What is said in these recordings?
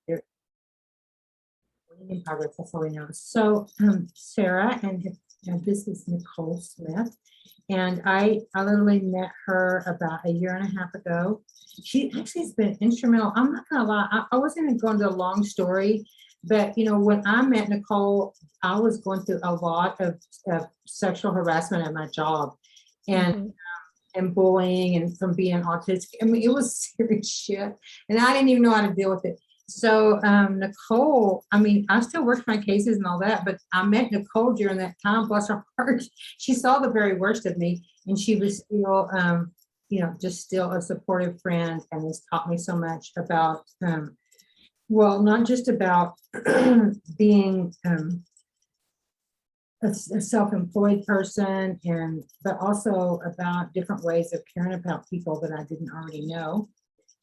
They're in progress, that's all we know. So Sarah, and this is Nicole Smith. And I literally met her about a year and a half ago. She actually has been instrumental. I'm not gonna lie, I wasn't even going to a long story, but when I met Nicole, I was going through a lot of sexual harassment at my job and bullying and from being autistic. I mean, it was serious shit. And I didn't even know how to deal with it. So Nicole, I mean, I still worked my cases and all that, but I met Nicole during that time, bless her heart. She saw the very worst of me, and she was still, just still a supportive friend, and has taught me so much about, well, not just about being a self-employed person, but also about different ways of caring about people that I didn't already know,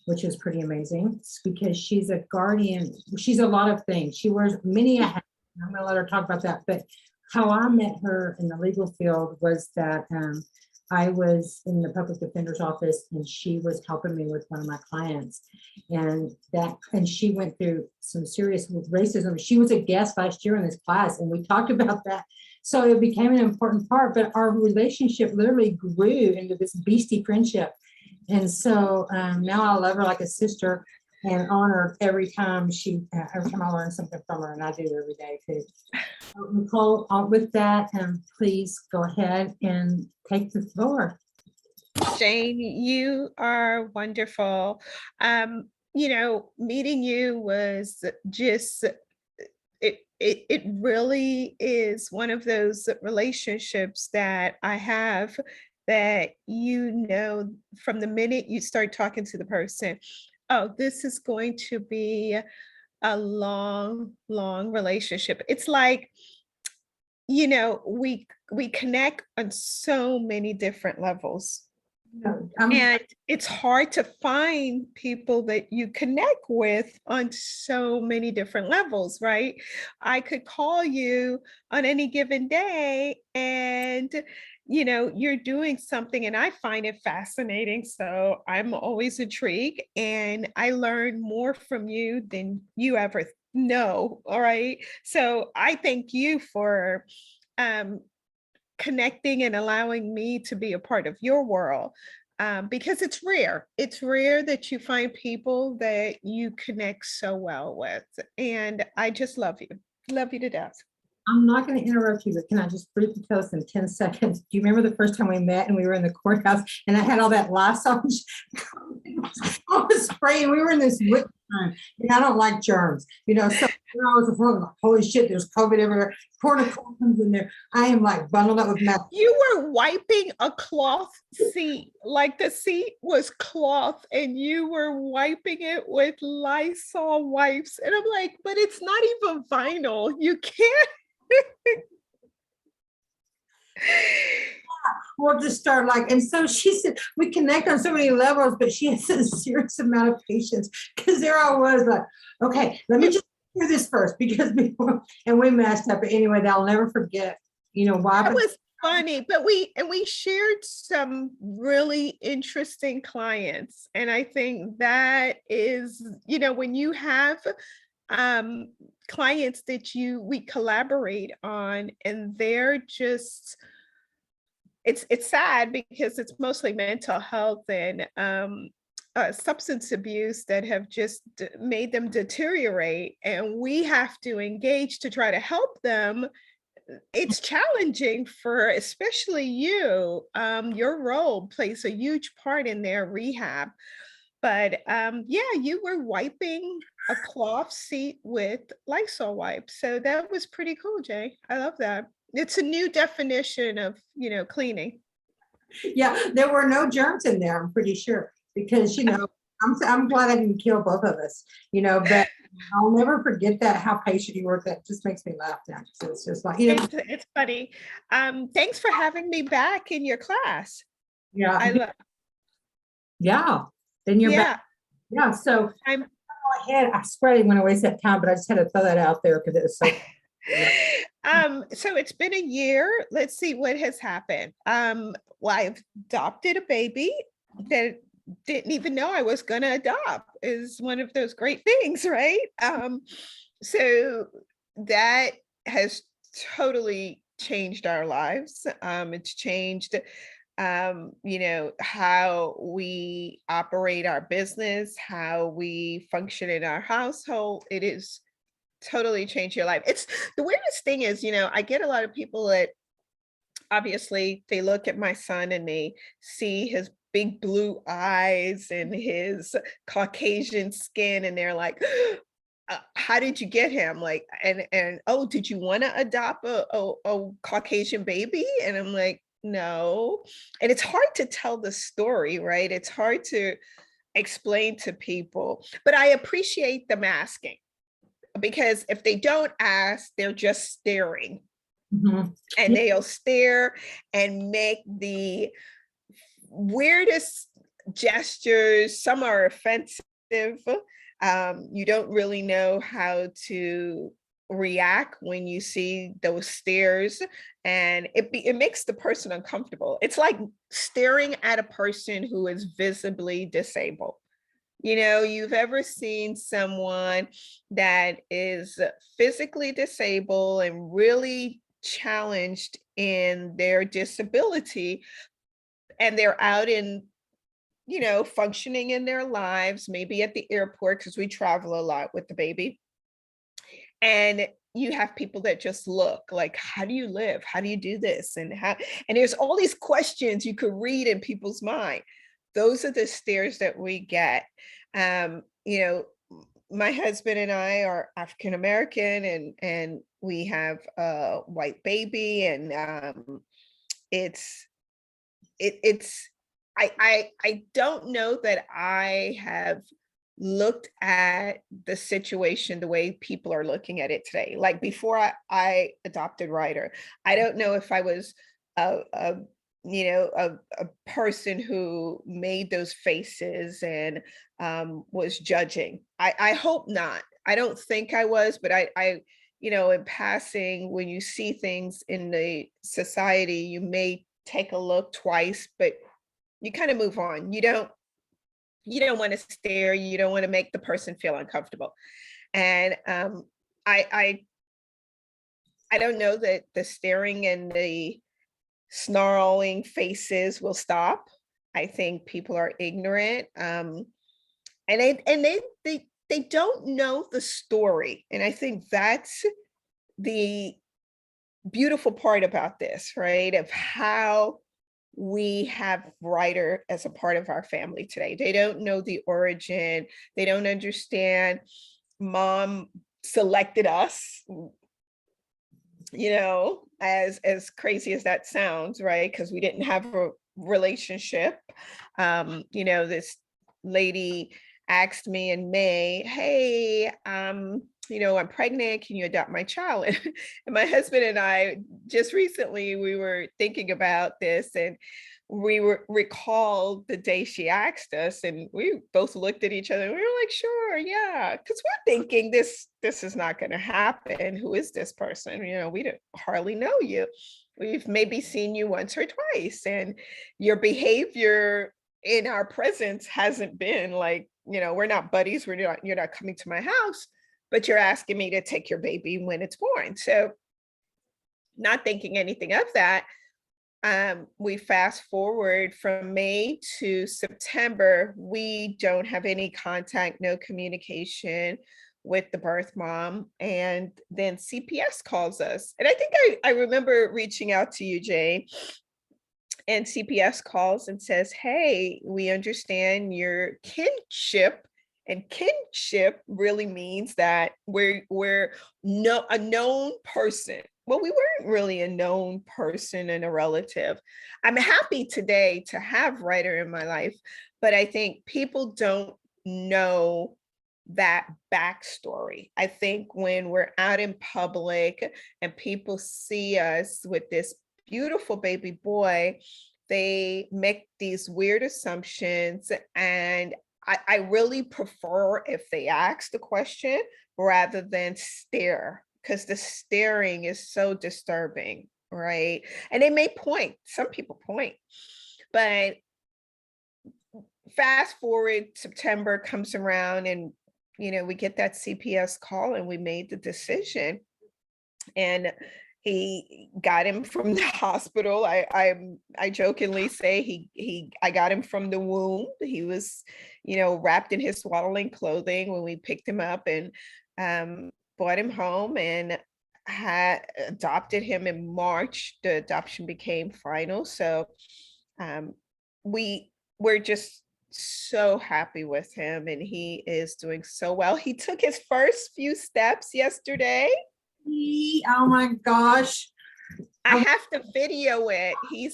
which is pretty amazing. It's because she's a guardian. She's a lot of things. She wears many a hat. I'm going to let her talk about that. But how I met her in the legal field was that I was in the public defender's office, and she was helping me with one of my clients. And she went through some serious racism. She was a guest last year in this class, and we talked about that. So it became an important part, but our relationship literally grew into this beastie friendship. And so now I love her like a sister, and honor every time I learn something from her, and I do every day too. So Nicole, with that, please go ahead and take the floor. Jane, you are wonderful. Meeting you was just, it really is one of those relationships that I have that, from the minute you start talking to the person, oh, this is going to be a long, long relationship. It's like, we connect on so many different levels. And it's hard to find people that you connect with on so many different levels, right? I could call you on any given day, and you're doing something, and I find it fascinating. So I'm always intrigued, and I learn more from you than you ever know. All right. So I thank you for connecting and allowing me to be a part of your world, because it's rare. It's rare that you find people that you connect so well with. And I just love you to death. I'm not going to interrupt you, but can I just briefly tell us in 10 seconds? Do you remember the first time we met and we were in the courthouse and I had all that Lysol? I was spraying. We were in this wet time, and I don't like germs, so I was like, holy shit, there's COVID everywhere. Cortisol comes in there. I am like bundled up with meth. You were wiping a cloth seat, like the seat was cloth, and you were wiping it with Lysol wipes. And I'm like, but it's not even vinyl. You can't. We'll just start and so she said we connect on so many levels, but she has a serious amount of patience, because there I was like, okay, let me just do this first, because and we messed up. But anyway, I'll never forget, why. That was funny, but we shared some really interesting clients. And I think that is, when you have clients that we collaborate on, and they're just, it's sad because it's mostly mental health and substance abuse that have just made them deteriorate, and we have to engage to try to help them. It's challenging for especially you. Your role plays a huge part in their rehab. But you were wiping a cloth seat with Lysol wipes. So that was pretty cool, Jay. I love that. It's a new definition of, cleaning. Yeah, there were no germs in there, I'm pretty sure, because, I'm glad I didn't kill both of us, but I'll never forget how patient you were. That just makes me laugh now. So it's just like, it's funny. Thanks for having me back in your class. Yeah. Yeah. Then you're back. Yeah. So go ahead. I swear I didn't want to waste that time, but I just had to throw that out there because it was so. So it's been a year. Let's see what has happened. Well, I've adopted a baby that didn't even know I was going to adopt is one of those great things, right? So that has totally changed our lives. It's changed, how we operate our business, how we function in our household. It is totally changed your life. It's the weirdest thing is, I get a lot of people that obviously they look at my son and they see his big blue eyes and his Caucasian skin and they're like, how did you get him? Like, and oh, did you want to adopt a Caucasian baby? And I'm like, no. And it's hard to tell the story, right? It's hard to explain to people, but I appreciate them asking because if they don't ask, they're just staring Mhm. and they'll stare and make the weirdest gestures. Some are offensive. You don't really know how to react when you see those stares, and it makes the person uncomfortable. It's like staring at a person who is visibly disabled. You've ever seen someone that is physically disabled and really challenged in their disability, and they're out in, functioning in their lives, maybe at the airport, because we travel a lot with the baby. And you have people that just look like, how do you live? How do you do this? And there's all these questions you could read in people's mind. Those are the stares that we get. Um, you know, my husband and I are African American, and we have a white baby, and it's it's I don't know that I have looked at the situation the way people are looking at it today. Like before I adopted Ryder, I don't know if I was a a person who made those faces and was judging. I hope not. I don't think I was, but I in passing, when you see things in the society, you may take a look twice, but you kind of move on. You don't want to stare, you don't want to make the person feel uncomfortable. And I I I don't know that the staring and the snarling faces will stop. I think people are ignorant. And they don't know the story. And I think that's the beautiful part about this, right? Of how we have Ryder as a part of our family today. They don't know the origin. They don't understand mom selected us, as crazy as that sounds, right? Because we didn't have a relationship. This lady asked me in May, hey, I'm pregnant, can you adopt my child? And my husband and I just recently, we were thinking about this, and we were recalled the day she asked us, and we both looked at each other and we were like, sure, yeah, because we're thinking this is not going to happen. Who is this person? We don't hardly know you. We've maybe seen you once or twice, and your behavior in our presence hasn't been like, we're not buddies, you're not coming to my house, but you're asking me to take your baby when it's born. So not thinking anything of that, we fast forward from May to September, we don't have any contact, no communication with the birth mom. And then CPS calls us. And I think I remember reaching out to you, Jay, and CPS calls and says, hey, we understand your kinship. And kinship really means that we're a known person. Well, we weren't really a known person and a relative. I'm happy today to have Ryder in my life, but I think people don't know that backstory. I think when we're out in public and people see us with this beautiful baby boy, they make these weird assumptions. And I really prefer if they ask the question rather than stare, because the staring is so disturbing, right? And they may point, some people point, but fast forward, September comes around and, we get that CPS call and we made the decision. And he got him from the hospital. I jokingly say I got him from the womb. He was, wrapped in his swaddling clothing when we picked him up and brought him home and had adopted him in March. The adoption became final. So um, we were just so happy with him and he is doing so well. He took his first few steps yesterday. Oh my gosh. I have to video it. He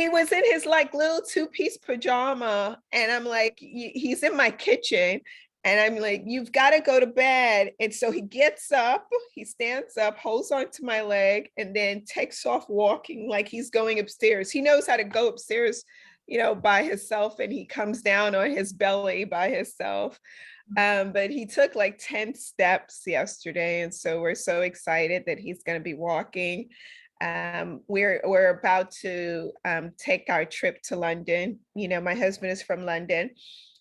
was in his like little two-piece pajama and I'm like, he's in my kitchen and I'm like, you've got to go to bed. And so he gets up, he stands up, holds onto my leg and then takes off walking like he's going upstairs. He knows how to go upstairs, by himself and he comes down on his belly by himself. But he took like 10 steps yesterday. And so we're so excited that he's going to be walking. We're about to take our trip to London. My husband is from London.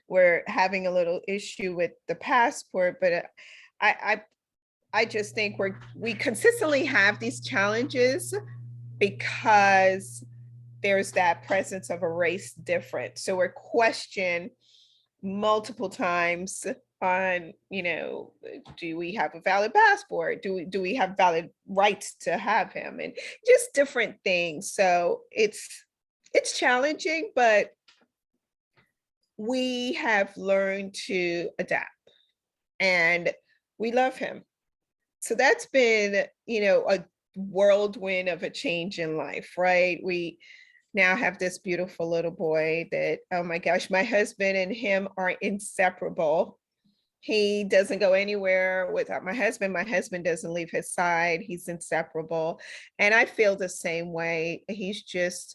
We're having a little issue with the passport, but I just think we consistently have these challenges because there's that presence of a race difference. So we're questioned multiple times on, do we have a valid passport? Do we have valid rights to have him? And just different things. So it's challenging, but we have learned to adapt and we love him. So that's been, a whirlwind of a change in life, right? We now have this beautiful little boy that, oh my gosh, my husband and him are inseparable. He doesn't go anywhere without my husband. My husband doesn't leave his side. He's inseparable. And I feel the same way. He's just,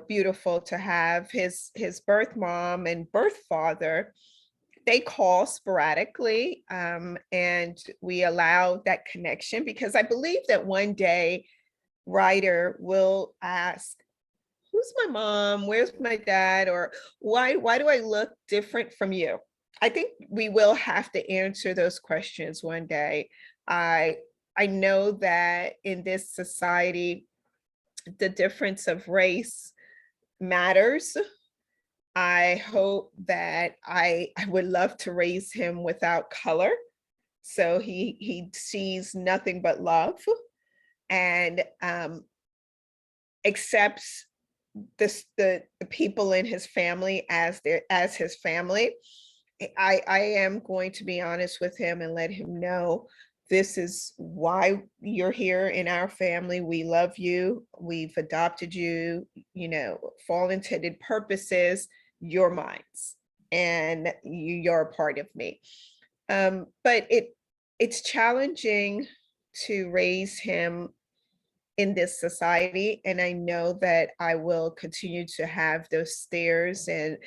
beautiful to have. His birth mom and birth father, they call sporadically, and we allow that connection because I believe that one day Ryder will ask, who's my mom? Where's my dad? Or why do I look different from you? I think we will have to answer those questions one day. I know that in this society, the difference of race matters. I hope that I would love to raise him without color. So he sees nothing but love and accepts the people in his family as his family. I am going to be honest with him and let him know this is why you're here in our family. We love you. We've adopted you, for all intended purposes, you're mine and you're a part of me. But it's challenging to raise him in this society. And I know that I will continue to have those stares and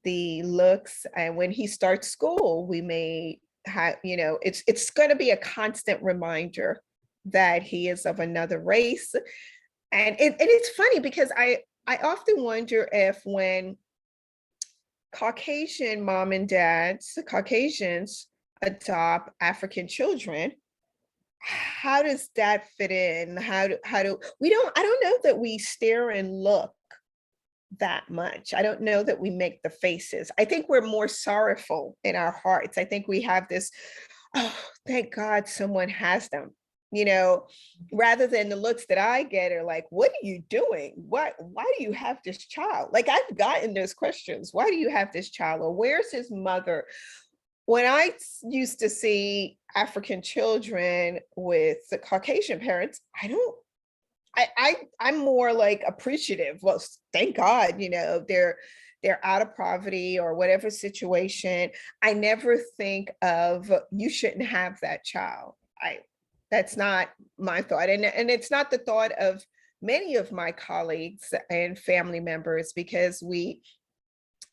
the looks. And when he starts school, we may have, it's going to be a constant reminder that he is of another race. And it's funny because I often wonder if when Caucasian mom and dads, Caucasians adopt African children, how does that fit in? I don't know that we stare and look that much. I don't know that we make the faces. I think we're more sorrowful in our hearts. I think we have this, oh, thank God someone has them, rather than the looks that I get are like, what are you doing? Why do you have this child? Like I've gotten those questions. Why do you have this child? Or where's his mother? When I used to see African children with the Caucasian parents, I'm more like appreciative. Well, thank God, they're out of poverty or whatever situation. I never think of you shouldn't have that child. That's not my thought. And it's not the thought of many of my colleagues and family members, because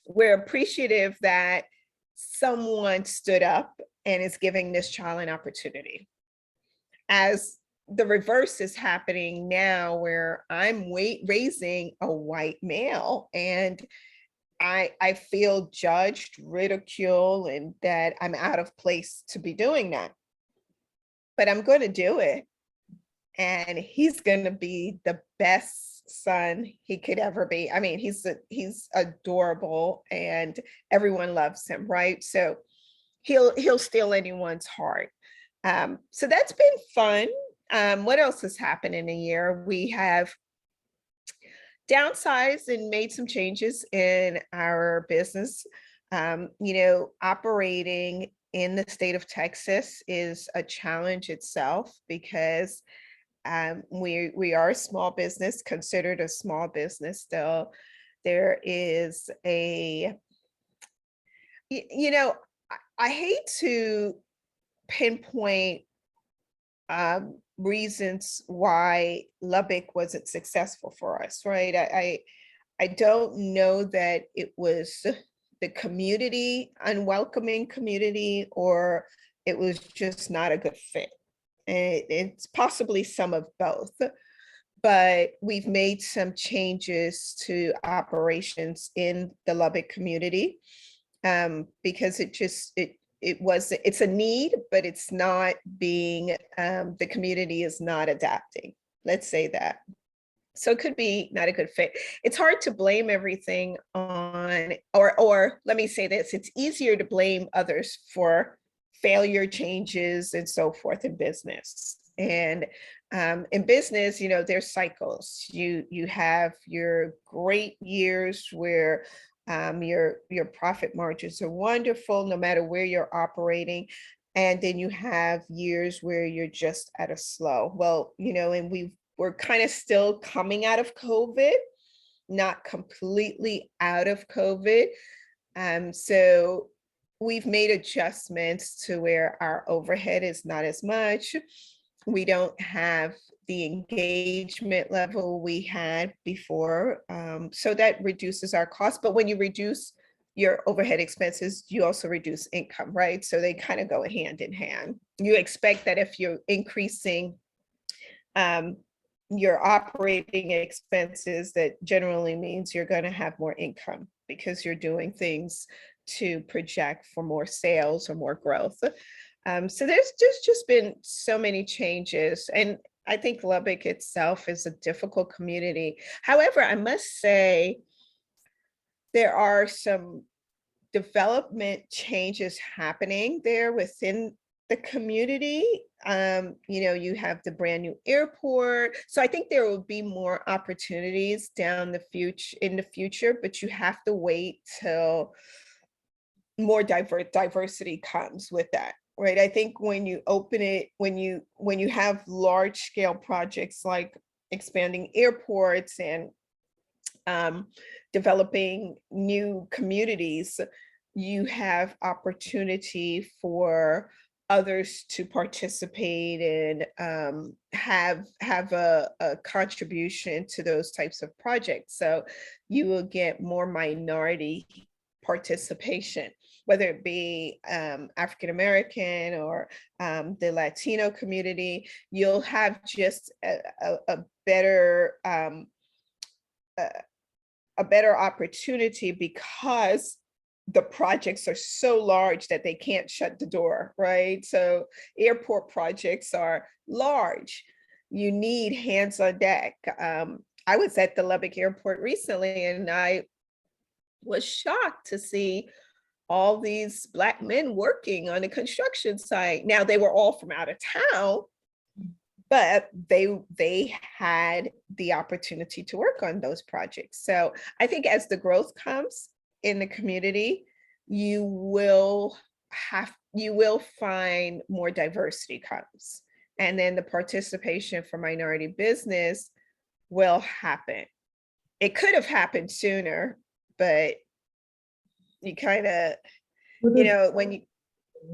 we're appreciative that someone stood up and is giving this child an opportunity. As the reverse is happening now where I'm raising a white male, and I feel judged, ridiculed, and that I'm out of place to be doing that. But I'm going to do it. And he's going to be the best son he could ever be. I mean, he's adorable and everyone loves him, right? So he'll steal anyone's heart. So that's been fun. What else has happened in a year? We have downsized and made some changes in our business. Operating in the state of Texas is a challenge itself because we are a small business, considered a small business still. There is I hate to pinpoint reasons why Lubbock wasn't successful for us, right? I don't know that it was the community, unwelcoming community, or it was just not a good fit. It's possibly some of both, but we've made some changes to operations in the Lubbock community because it's a need, but it's not being, the community is not adapting. Let's say that. So it could be not a good fit. It's hard to blame everything on, or let me say this, it's easier to blame others for failure, changes, and so forth in business. And in business, there's cycles. You have your great years where your profit margins are wonderful, no matter where you're operating. And then you have years where you're just at a slow. Well, and we're kind of still coming out of COVID, not completely out of COVID. So we've made adjustments to where our overhead is not as much. We don't have the engagement level we had before. So that reduces our costs. But when you reduce your overhead expenses, you also reduce income, right? So they kind of go hand in hand. You expect that if you're increasing your operating expenses, that generally means you're going to have more income because you're doing things to project for more sales or more growth. So there's just been so many changes. And I think Lubbock itself is a difficult community. However, I must say there are some development changes happening there within the community. You have the brand new airport. So I think there will be more opportunities in the future, but you have to wait till more diversity comes with that. Right. I think when you open it, when you have large scale projects like expanding airports and developing new communities, you have opportunity for others to participate and have a contribution to those types of projects. So you will get more minority participation, whether it be African American or the Latino community. You'll have just a better opportunity because the projects are so large that they can't shut the door, right? So airport projects are large. You need hands on deck. I was at the Lubbock Airport recently, and I was shocked to see all these Black men working on a construction site. Now, they were all from out of town, but they had the opportunity to work on those projects. So I think as the growth comes in the community, you will find more diversity comes. And then the participation for minority business will happen. It could have happened sooner, but you kind of, when you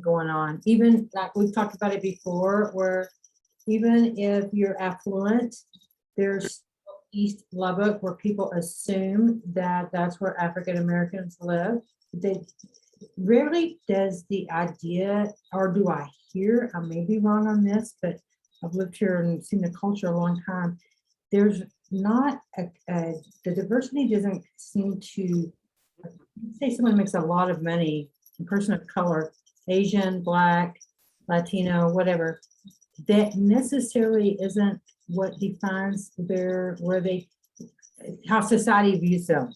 going on, even like we've talked about it before, where even if you're affluent, there's East Lubbock where people assume that that's where African Americans live. They rarely does the idea, or do I hear, I may be wrong on this, but I've lived here and seen the culture a long time. There's not the diversity doesn't seem to, say someone makes a lot of money, a person of color, Asian, Black, Latino, whatever, that necessarily isn't what defines where they, how society views them.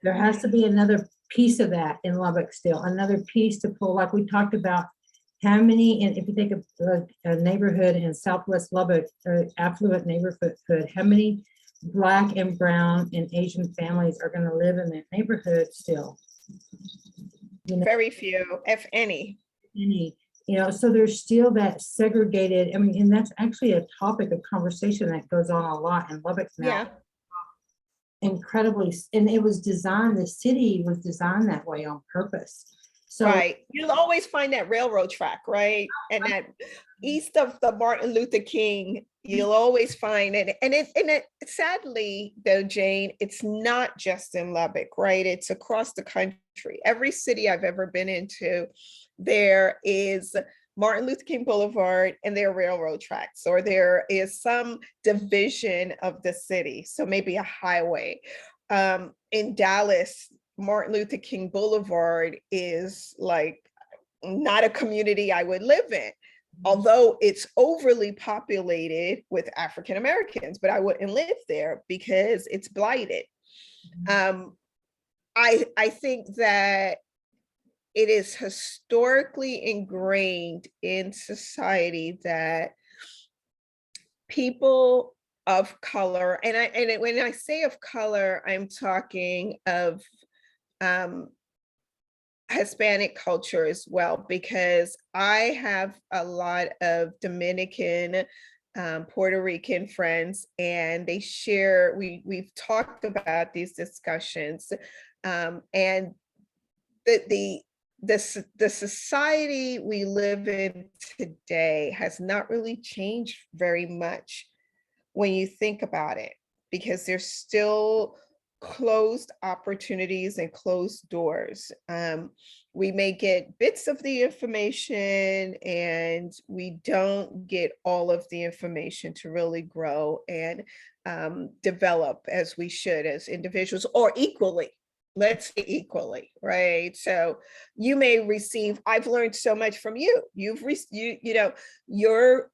There has to be another piece of that in Lubbock still, another piece to pull, like we talked about, how many, and if you take a neighborhood in Southwest Lubbock, affluent neighborhood, how many Black and brown and Asian families are gonna live in that neighborhood still? You know, Very few, if any. any, so there's still that segregated, I mean, and that's actually a topic of conversation that goes on a lot in Lubbock now. Yeah, Incredibly, and it was designed, the city was designed that way on purpose. So right. You'll always find that railroad track, right? And that east of the Martin Luther King, you'll always find it. And it sadly, though, Jane, it's not just in Lubbock, right? It's across the country. Every city I've ever been into, there is Martin Luther King Boulevard and there are railroad tracks, or there is some division of the city. So maybe a highway. In Dallas, Martin Luther King Boulevard is like not a community I would live in, although it's overly populated with African Americans, but I wouldn't live there because it's blighted. I think that it is historically ingrained in society that people of color, and when I say of color, I'm talking of Hispanic culture as well, because I have a lot of Dominican, Puerto Rican friends, and they share, we've talked about these discussions, and the society we live in today has not really changed very much when you think about it, because there's still closed opportunities and closed doors. We may get bits of the information and we don't get all of the information to really grow and develop as we should as individuals, or equally. Let's say equally, right? So you may receive, I've learned so much from you. Your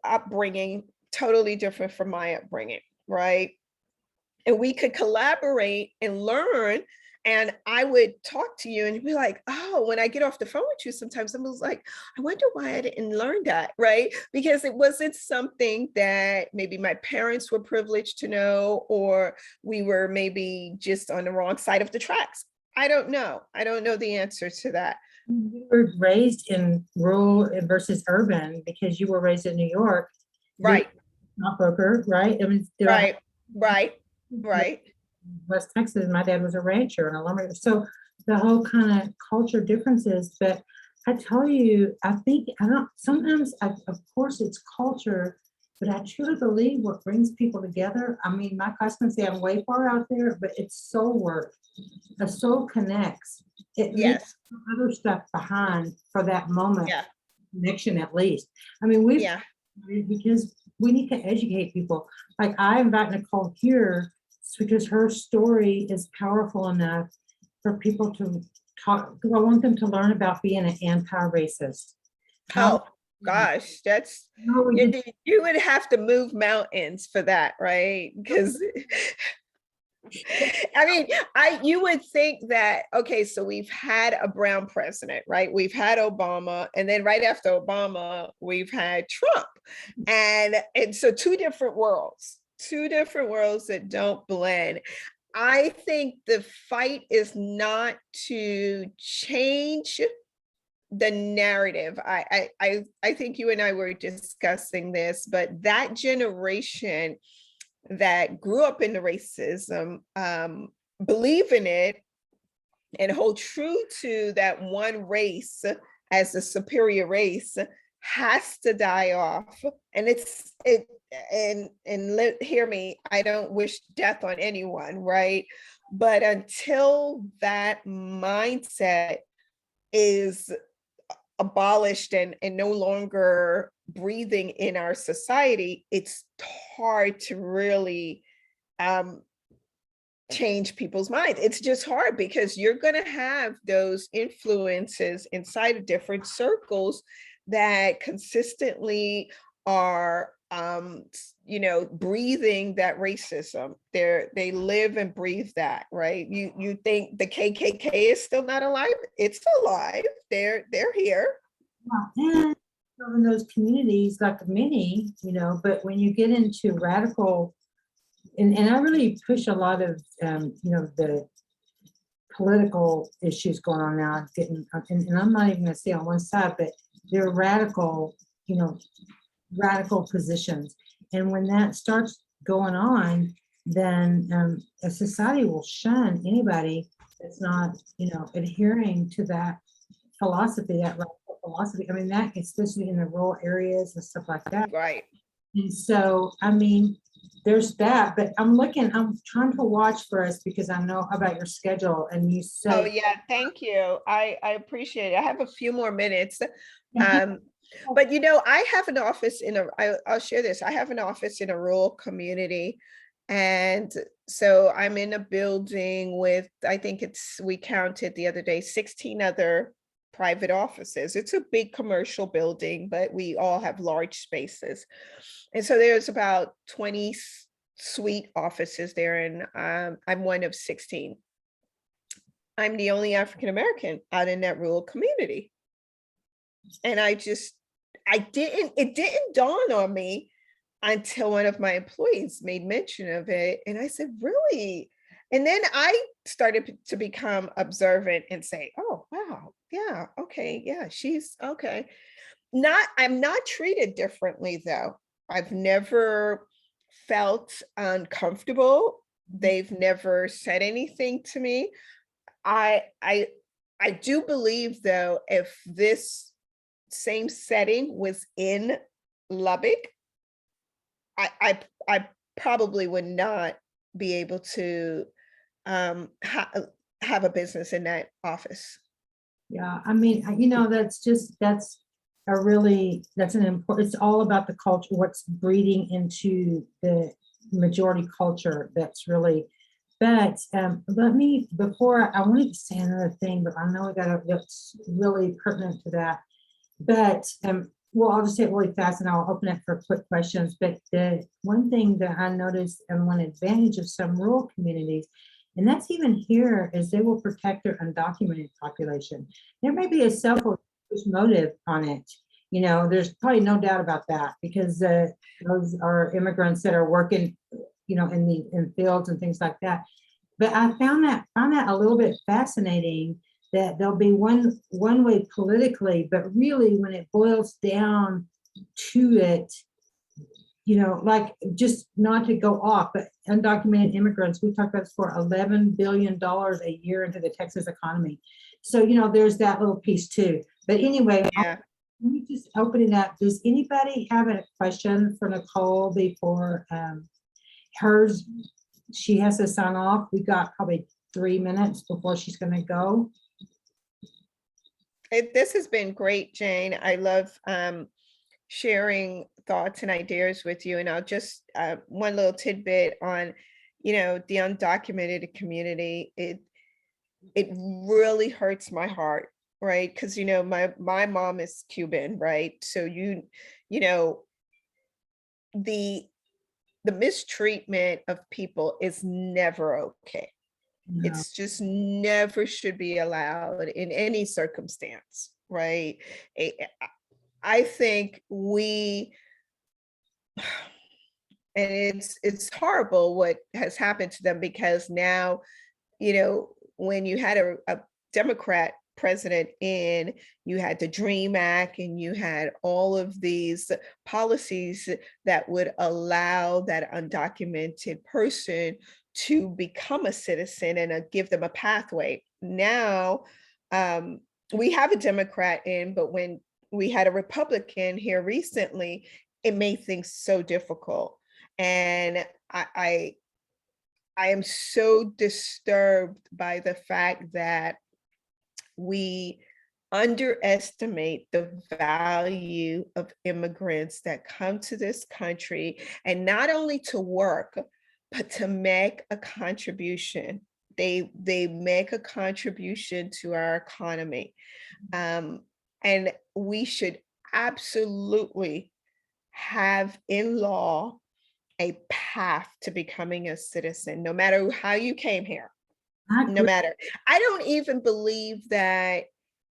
upbringing totally different from my upbringing, right? And we could collaborate and learn. And I would talk to you and you'd be like, oh, when I get off the phone with you, sometimes I was like, I wonder why I didn't learn that, right? Because it wasn't something that maybe my parents were privileged to know, or we were maybe just on the wrong side of the tracks. I don't know. I don't know the answer to that. you were raised in rural versus urban because you were raised in New York. Right. Stockbroker, right? I mean, Right. West Texas, my dad was a rancher and a lumber. So the whole kind of culture differences. But I tell you, I think sometimes of course it's culture, but I truly believe what brings people together. I mean, my husband say I'm way far out there, but it's soul work. A soul connects. It leaves other stuff behind for that moment. Yeah. Connection, at least. I mean, because we need to educate people. Like I invite Nicole here because her story is powerful enough for people to talk. I want them to learn about being an anti-racist. Oh gosh, that's you would have to move mountains for that, right? Because I mean, you would think that, okay, so we've had a brown president, right? We've had Obama, and then right after Obama, we've had Trump. And so two different worlds that don't blend. I think the fight is not to change the narrative. I think you and I were discussing this, but that generation that grew up in the racism, believe in it and hold true to that one race as the superior race has to die off. And hear me, I don't wish death on anyone, right? But until that mindset is abolished and no longer breathing in our society, it's hard to really change people's minds. It's just hard because you're going to have those influences inside of different circles that consistently are breathing that racism. They live and breathe that, right? You think the KKK is still not alive? It's alive. They're here. And in those communities, like many, but when you get into radical, and I really push a lot of, the political issues going on now, and I'm not even gonna say on one side, but they're radical, radical positions. And when that starts going on, then a society will shun anybody that's not, adhering to that philosophy, that radical philosophy. I mean, that especially in the rural areas and stuff like that. Right. And so, I mean, there's that, but I'm trying to watch for us because I know about your schedule and you Oh said, yeah, thank you. I appreciate it. I have a few more minutes. But I have an office I'll share this. I have an office in a rural community. And so I'm in a building with, I think we counted the other day, 16 other private offices. It's a big commercial building, but we all have large spaces. And so there's about 20 suite offices there, and I'm one of 16. I'm the only African American out in that rural community. And it didn't dawn on me until one of my employees made mention of it. And I said, really? And then I started to become observant and say, oh, wow, yeah, okay, yeah, she's okay. I'm not treated differently though. I've never felt uncomfortable. They've never said anything to me. I do believe though, if this same setting was in Lubbock, I probably would not be able to have a business in that office. yeah, I mean, that's an important, it's all about the culture, what's breeding into the majority culture. That's really, but before I wanted to say another thing, but I know that's really pertinent to that. But well, I'll just say it really fast and I'll open it for quick questions. But the one thing that I noticed and one advantage of some rural communities, and that's even here, is they will protect their undocumented population. There may be a selfish motive on it. There's probably no doubt about that because those are immigrants that are working, in fields and things like that. But I found that a little bit fascinating that there'll be one way politically, but really when it boils down to it, like just not to go off, but undocumented immigrants, we talked about this for $11 billion a year into the Texas economy. So, there's that little piece too. But anyway, Yeah. let me just open it up. Does anybody have a question for Nicole before hers? She has to sign off. We got probably 3 minutes before she's going to go. This has been great, Jane. I love sharing thoughts and ideas with you. And I'll just one little tidbit on, the undocumented community. It really hurts my heart, right? Because my mom is Cuban, right? So the mistreatment of people is never okay. No. It's just never should be allowed in any circumstance, right? I think and it's horrible what has happened to them because now, when you had a Democrat president in, you had the DREAM Act and you had all of these policies that would allow that undocumented person to become a citizen and give them a pathway. Now, we have a Democrat in, but when we had a Republican here recently, it made things so difficult. And I am so disturbed by the fact that we underestimate the value of immigrants that come to this country, and not only to work, but to make a contribution. They make a contribution to our economy. And we should absolutely have in law a path to becoming a citizen, no matter how you came here. I No agree. matter, I don't even believe that,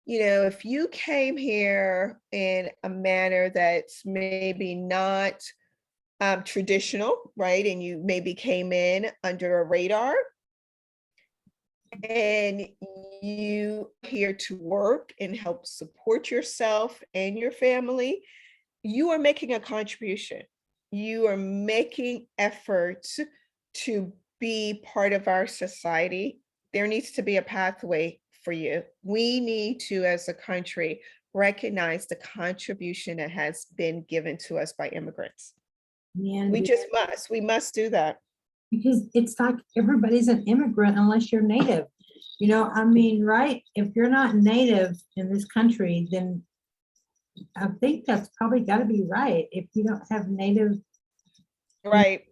if you came here in a manner that's maybe not traditional, right? And you maybe came in under a radar, and you here to work and help support yourself and your family, you are making a contribution. You are making efforts to be part of our society. There needs to be a pathway for you. We need to, as a country, recognize the contribution that has been given to us by immigrants. Man, We must do that. because it's like everybody's an immigrant unless you're native. I mean, right? If you're not native in this country, then I think that's probably got to be right. If you don't have native, Right.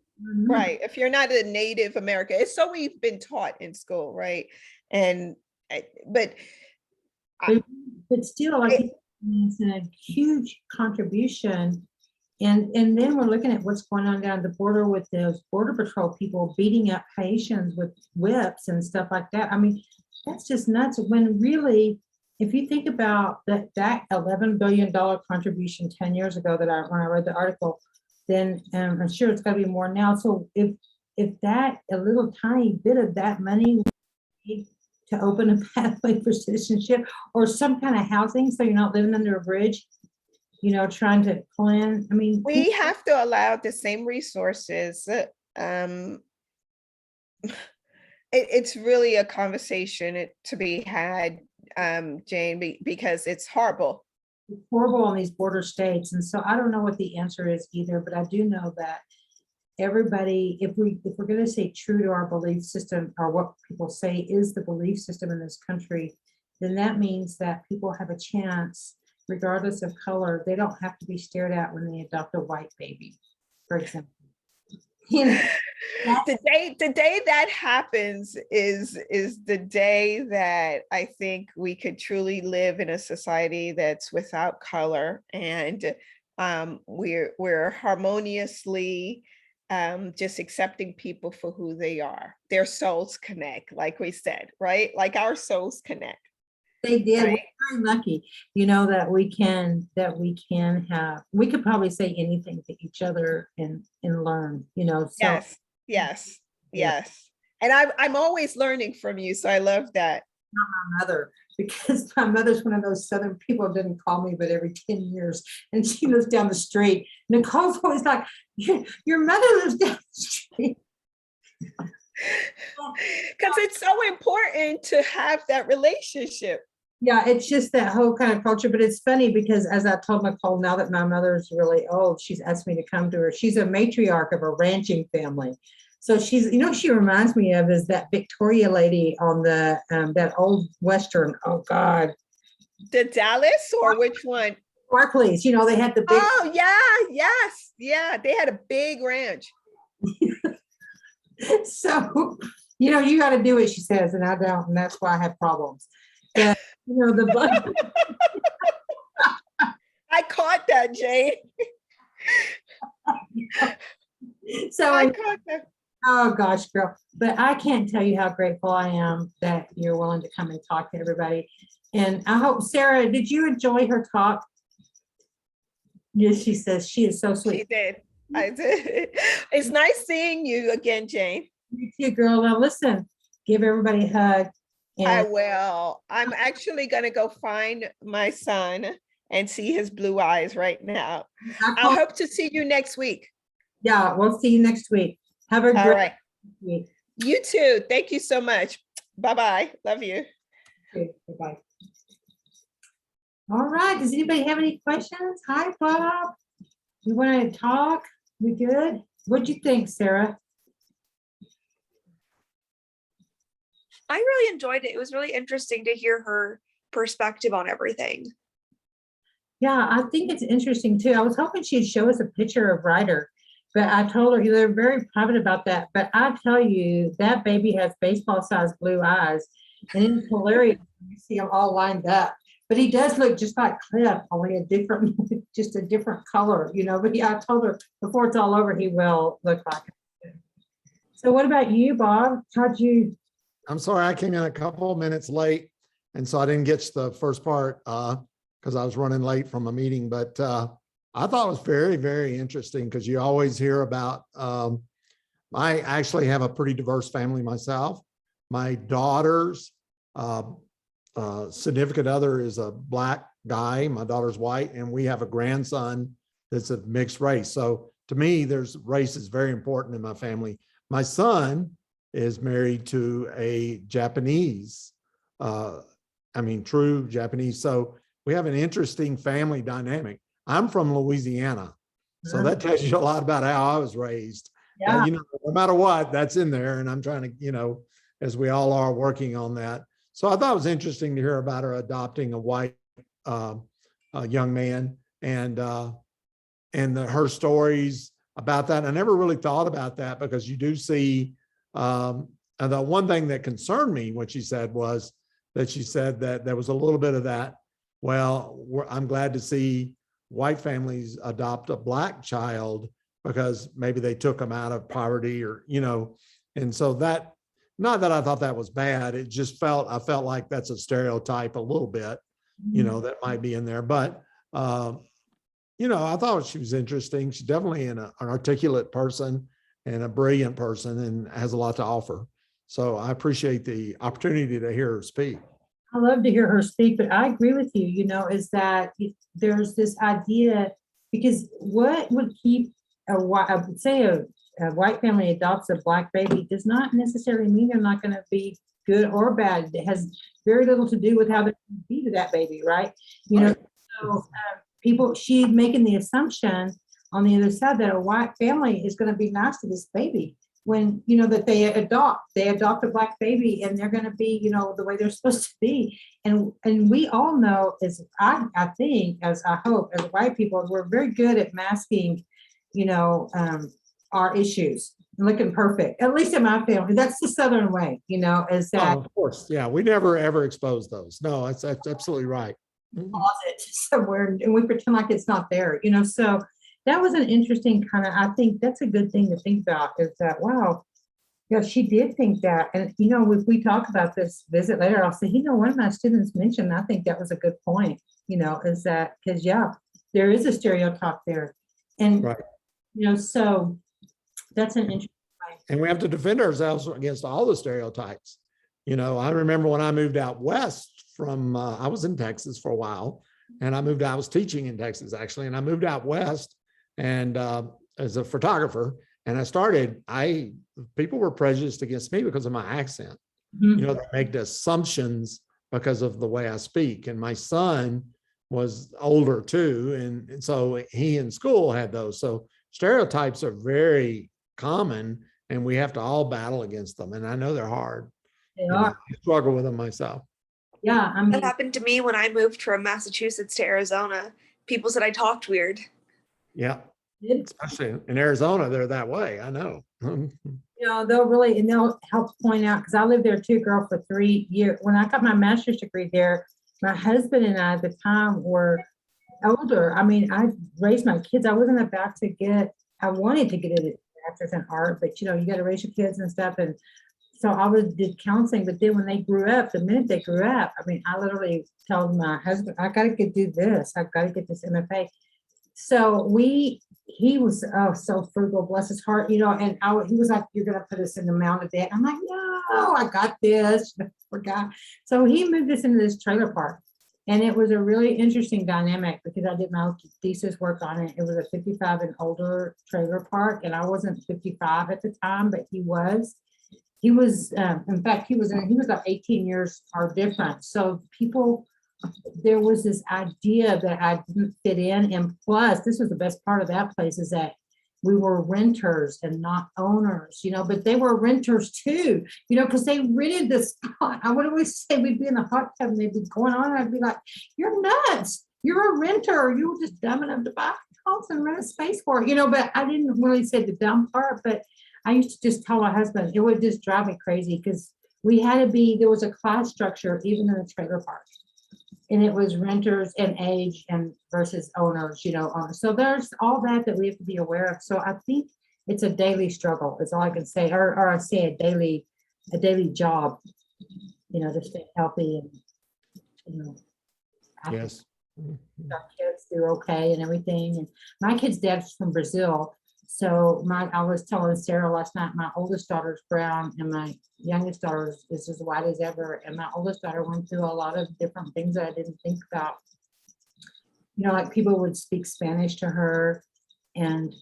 Right. If you're not a Native American, it's so we've been taught in school, right? And but but, but still, like it- it's a huge contribution. And then we're looking at what's going on down the border with those border patrol people beating up Haitians with whips and stuff like that. I mean, that's just nuts. When really, if you think about that $11 billion contribution 10 years ago when I read the article, then I'm sure it's got to be more now. So if that a little tiny bit of that money to open a pathway for citizenship or some kind of housing, so you're not living under a bridge, trying to plan. I mean, we have to allow the same resources. It's really a conversation to be had, Jane, because it's horrible. it's horrible on these border states. And so I don't know what the answer is either, but I do know that everybody, if we're going to stay true to our belief system, or what people say is the belief system in this country, then that means that people have a chance, regardless of color. They don't have to be stared at when they adopt a white baby, for example. The day that happens is the day that I think we could truly live in a society that's without color, and we're harmoniously just accepting people for who they are. Their souls connect, like we said, right? Like our souls connect. They did. Right? We're very lucky, that we could probably say anything to each other and learn, so Yes, yes, yeah. yes. And I'm always learning from you, so I love that. My mother, because my mother's one of those Southern people that didn't call me but every 10 years, and she lives down the street. Nicole's always like, your mother lives down the street. Because it's so important to have that relationship. Yeah, it's just that whole kind of culture. But it's funny because, as I told Nicole, now that my mother's really old, she's asked me to come to her. She's a matriarch of a ranching family. So she's, she reminds me of is that Victoria lady on the that old Western. Oh God. The Dallas, or which one? Barclays, they had the big. Oh yeah, yes, yeah. They had a big ranch. So, you got to do what she says, and I don't, and that's why I have problems. But, the I caught that, Jane. So I caught that. oh gosh, girl. But I can't tell you how grateful I am that you're willing to come and talk to everybody. And I hope, Sarah, did you enjoy her talk? Yes, she says she is so sweet. She did. I did. It's nice seeing you again, Jane. You too, girl. Now listen, give everybody a hug. I And will. I'm actually going to go find my son and see his blue eyes right now. I hope to see you next week. Yeah, we'll see you next week. Have a All great right. week. You too. Thank you so much. Bye-bye. Love you. Okay, bye-bye. All right. Does anybody have any questions? Hi, Bob. You want to talk? We good? What'd you think, Sarah? I really enjoyed it. It was really interesting to hear her perspective on everything. Yeah, I think it's interesting too. I was hoping she'd show us a picture of Ryder, but I told her they're very private about that. But I tell you, that baby has baseball-sized blue eyes, and it's hilarious when you see them all lined up. But he does look just like Cliff, only a different, just a different color, you know. But yeah, I told her before it's all over, he will look like it. So what about you, Bob? How'd you? I'm sorry, I came in a couple of minutes late, and so I didn't get the first part because I was running late from a meeting. But I thought it was very, very interesting because you always hear about. I actually have a pretty diverse family myself. My daughter's significant other is a Black guy. My daughter's white, and we have a grandson that's a mixed race. So to me, race is very important in my family. My son is married to a Japanese, true Japanese. So we have an interesting family dynamic. I'm from Louisiana, so that tells you a lot about how I was raised. Yeah. No matter what, that's in there, and I'm trying to, as we all are, working on that. So I thought it was interesting to hear about her adopting a white young man, and her stories about that. I never really thought about that because you do see. And the one thing that concerned me, what she said, was that she said that there was a little bit of that. Well, I'm glad to see white families adopt a Black child because maybe they took them out of poverty, or and so that. Not that I thought that was bad. It just I felt like that's a stereotype a little bit, that might be in there. But, I thought she was interesting. She's definitely an articulate person and a brilliant person and has a lot to offer. So I appreciate the opportunity to hear her speak. I love to hear her speak, but I agree with you, is that there's this idea, because what would keep I would say a white family adopts a Black baby does not necessarily mean they're not going to be good or bad. It has very little to do with how they're going to be to that baby, right? So she's making the assumption on the other side that a white family is going to be nice to this baby when, that they adopt a Black baby, and they're going to be, the way they're supposed to be. And we all know, I think, as I hope, as white people, we're very good at masking, our issues, looking perfect, at least in my family. That's the Southern way, is that. Oh, of course. Yeah. We never, ever expose those. No, that's absolutely right. Closet somewhere, and we pretend like it's not there, so that was an interesting kind of, I think that's a good thing to think about, is that, wow, she did think that. And, if we talk about this visit later, I'll say, one of my students mentioned, I think that was a good point, is that, because, there is a stereotype there. And, right. So that's an interesting point. And we have to defend ourselves against all the stereotypes. I remember when I moved out west from, I was in Texas for a while, and I was teaching in Texas, actually, and I moved out west and as a photographer, and people were prejudiced against me because of my accent. Mm-hmm. They make the assumptions because of the way I speak. And my son was older too, and so he in school had those. So stereotypes are very common, and we have to all battle against them. And I know they're hard. They are. I struggle with them myself. Yeah, that happened to me when I moved from Massachusetts to Arizona. People said I talked weird. Yeah, especially in Arizona, they're that way. I know. They'll help point out, because I lived there too, girl, for 3 years. When I got my master's degree there, my husband and I at the time were older. I raised my kids. I wanted to get a master's in art, but you got to raise your kids and stuff. And so did counseling, but then when they grew up, the minute they grew up, I literally told my husband, I got to do this. I've got to get this MFA. So he was so frugal, bless his heart, and he was like, you're going to put us in the amount of debt. I'm like, no, I got this. I forgot. So he moved us into this trailer park. And it was a really interesting dynamic because I did my thesis work on it. It was a 55 and older trailer park, and I wasn't 55 at the time, but he was. He was, in fact, he was like 18 years our difference. So there was this idea that I didn't fit in. And plus, this was the best part of that place, is that we were renters and not owners, but they were renters too, because they rented the spot. I would always say we'd be in the hot tub and they'd be going on. And I'd be like, you're nuts. You're a renter. You were just dumb enough to buy a house and rent a space for it, but I didn't really say the dumb part, but I used to just tell my husband, it would just drive me crazy because there was a class structure even in the trailer park. And it was renters and age and versus owners, owners. So there's all that we have to be aware of. So I think it's a daily struggle is all I can say, or I say a daily job, to stay healthy and, I think Yes. our kids do okay and everything. And my kid's dad's from Brazil. So I was telling Sarah last night, my oldest daughter's brown and my youngest daughter is as white as ever. And my oldest daughter went through a lot of different things that I didn't think about. Like people would speak Spanish to her and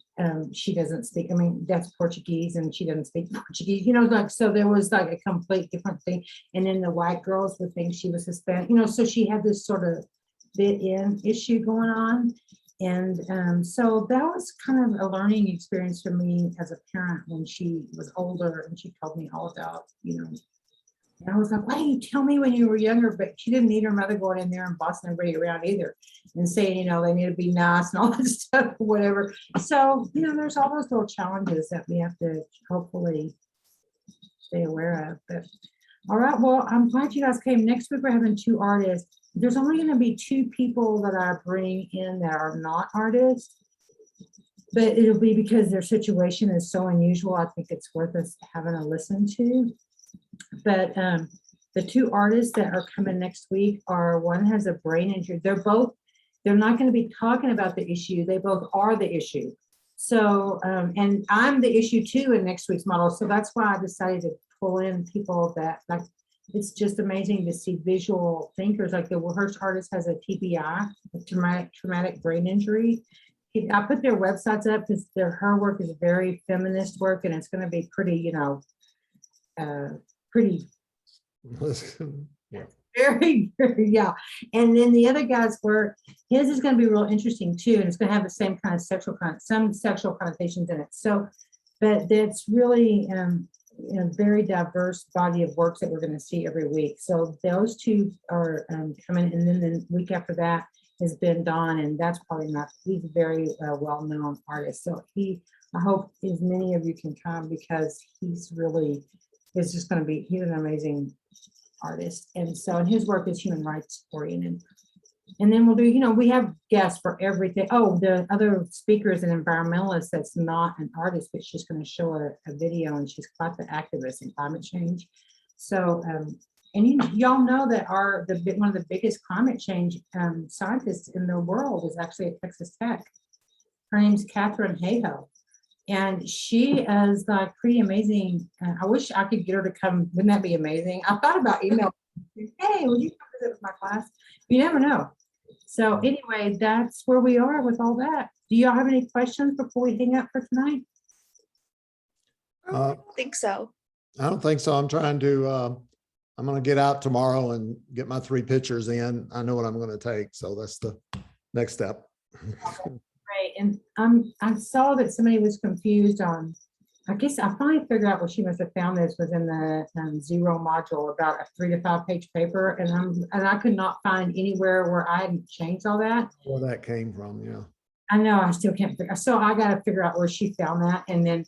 she doesn't speak, that's Portuguese and she doesn't speak Portuguese, so there was like a complete different thing. And then the white girls would think she was Hispanic, so she had this sort of fit in issue going on. And so that was kind of a learning experience for me as a parent when she was older and she told me all about, and I was like, why didn't you tell me when you were younger? But she didn't need her mother going in there and bossing everybody around either and saying, they need to be nice and all that stuff or whatever. So, there's all those little challenges that we have to hopefully stay aware of. But all right, well, I'm glad you guys came. Next week, we're having 2 artists. There's only going to be 2 people that I bring in that are not artists, but it'll be because their situation is so unusual. I think it's worth us having a listen to. But the 2 artists that are coming next week one has a brain injury. They're not going to be talking about the issue. They both are the issue. So, and I'm the issue too in next week's model. So that's why I decided to pull in people that it's just amazing to see visual thinkers. Like the rehearsed artist has a TBI, a traumatic brain injury. I put their websites up because her work is very feminist work and it's going to be pretty, pretty Yeah. very, very, yeah. And then the other guy's work, his is going to be real interesting too. And it's going to have the same kind of some sexual connotations in it. So, but that's really, very diverse body of works that we're going to see every week. So those 2 are coming, and then the week after that has been Don, and that's probably not. He's a very well-known artist. So I hope as many of you can come because he's just going to be. He's an amazing artist, and his work is human rights oriented. And then we'll do, we have guests for everything. Oh, the other speaker is an environmentalist that's not an artist, but she's going to show a video, and she's quite the activist in climate change. So, and y'all know that one of the biggest climate change scientists in the world is actually at Texas Tech. Her name's Catherine Hayhoe. And she is like pretty amazing. I wish I could get her to come. Wouldn't that be amazing? I thought about email. Hey, would you come visit my class? You never know. So anyway, that's where we are with all that. Do y'all have any questions before we hang up for tonight? I don't think so. I don't think so. I'm trying to, I'm going to get out tomorrow and get my 3 pictures in. I know what I'm going to take. So that's the next step. Great. And I saw that somebody was confused on, I guess I finally figured out where she must have found this was in the 0 module about a 3 to 5 page paper. And I could not find anywhere where I hadn't changed all that. Where that came from. Yeah. I know, I still can't figure. So I got to figure out where she found that. And then,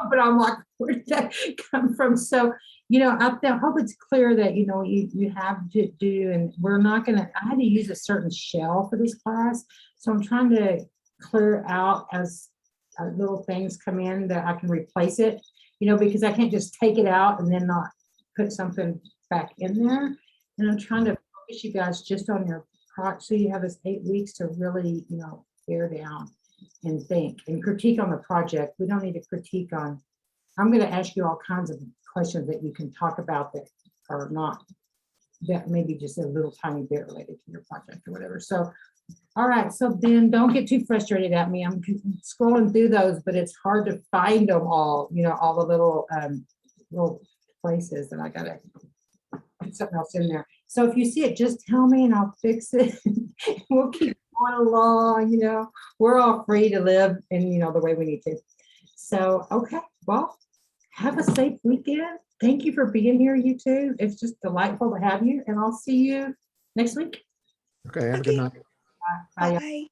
but I'm like, where did that come from? So, I hope it's clear that, you have to do, and we're not going to, I had to use a certain shell for this class. So I'm trying to clear out as little things come in that I can replace it, because I can't just take it out and then not put something back in there. And I'm trying to focus you guys just on your project. So you have this 8 weeks to really, bear down and think and critique on the project. We don't need to critique on, I'm going to ask you all kinds of questions that you can talk about that are not, that maybe just a little tiny bit related to your project or whatever. So, all right. So then don't get too frustrated at me. I'm scrolling through those, but it's hard to find them all, all the little places that I got to put something else in there. So if you see it, just tell me and I'll fix it. We'll keep going along, we're all free to live in, the way we need to. So, okay, well, have a safe weekend. Thank you for being here, you two. It's just delightful to have you, and I'll see you next week. Okay, have a good night. Bye. Bye.